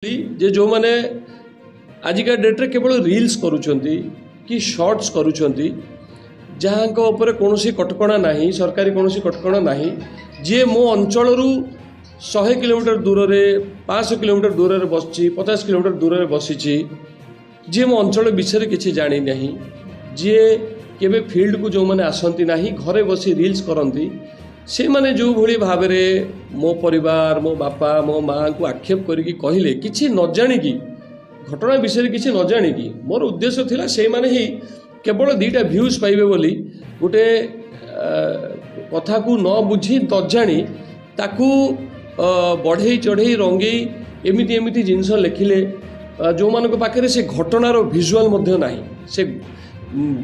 जे जो माने आजिका डेट्रे केवल रील्स करुँच कि शॉर्ट्स करुँच जहाँ कौन कटकणा ना सरकारी कौन कटकणा ना जी मो अंचल 100 किलोमीटर दूर में 500 किलोमीटर दूर में बस 50 किलोमीटर दूर में बसी जी मो अंचल विषय किसी जानी ना जी केवे फील्ड को जो मैंने आसती ना घरे बसी रील्स करती से माने जो भली भाव मो परिवार मो बापा मो माँ को आक्षेप करके कहले किसी न जाणिकी घटना विषय किसी न जाणिकी मोर उद्देश्य थिला से माने ही केवल 2टा व्यूज पाइबे बोली गोटे कथा को न बुझी न जानी ताकू बढ़ई चढ़ई रंगई एमती एमती जिनस लिखिले जो मान पाखे से घटनार भिजुआल मध्य नाही से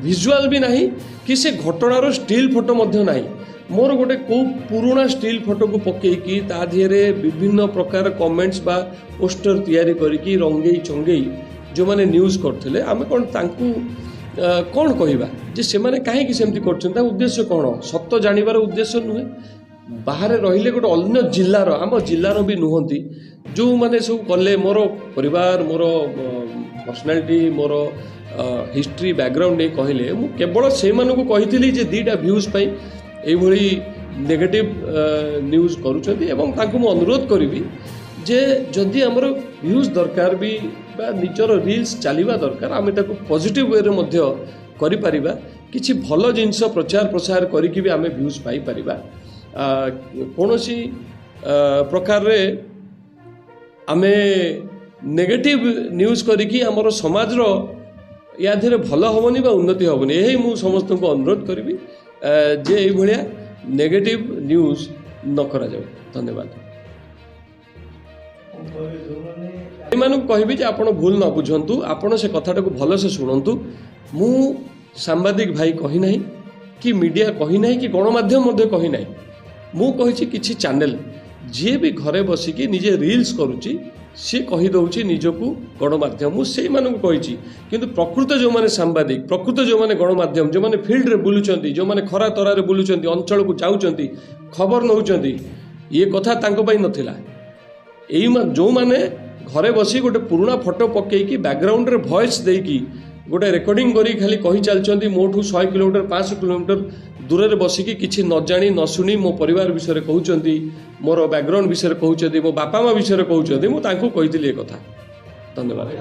भिजुआल भी नाही कि से घटनार स्टिल फोटो मध्य नाही मोर गोटे को पुराना स्टिल फोटो को पकईकी ता दिहरे विभिन्न प्रकार कमेंट्स बा पोस्टर तैयारी करिकी रंगई चंगई जो माने न्यूज करथिले आमे कोन तांकू कौन कहवा जे से माने काहे कि सेमती करछन उद्देश्य कौन सत्य जानिबार उद्देश्य नुहे बाहर रहिले गोटे अन्य जिल्लार आम जिल्लार भी नुहंती जो माने सब कले मोर परिवार मोर पर्सनालिटी मोर हिस्ट्री बैकग्राउंड नहीं कहले मु केवल से मानकु कहिथिली जे 2टा व्यूज पई एभली नेगेटिव न्यूज करुछंती एवं तांकु मु अनुरोध करिवि जे जदि हमर व्यूज दरकार भी बा निजर रील्स चलिबा दरकार आमे ताकु पॉजिटिव वे रे मध्य करि परिबा किछि भलो जिंस प्रचार प्रसार करिकि भी आमे व्यूज पाई परिबा कोनोसी प्रकार रे आमे नेगेटिव न्यूज करिकि हमर समाज रो या धीरे भलो होबनी बा उन्नति होबनी एही मु समस्त को अनुरोध करिवि जे ए भलिया नेगेटिव न्यूज न करा जाऊ धन्यवाद कहबी आपण भूल न बुझंतु आपण से कथाटा को भल से शुणु मु सांबादिक भाई कही नहीं कि मीडिया कही नहीं कि गणमाध्यम कही नहीं मु कही किछि चैनल जी भी घरे बसिकी निजे रील्स करुच्ची सी कही दौची निजको गणमाध्यम से कही किंतु प्रकृत जो माने सांबादिक प्रकृत जो माने गणमाध्यम जो माने फील्ड रे बुलुचंती जो माने खरा तरारे बुलुचंती अंचल को जाउचंती खबर नउचंती ये कथा तांको पई नथिला एई जो माने घरे बसी गोटे पुराना फोटो पकईकी बैकग्राउंड रे वॉइस देकी गोटे रेकर्डिंग करी खाली कही चलती मोठू 100 किलोमीटर 500 किलोमीटर दूर में बसिकी किसी न जानी न शुणी मो परिवार विषय कहते मोर बैकग्राउंड विषय कहते मो बापा माँ विषय कहते मुझे कही कथा धन्यवाद।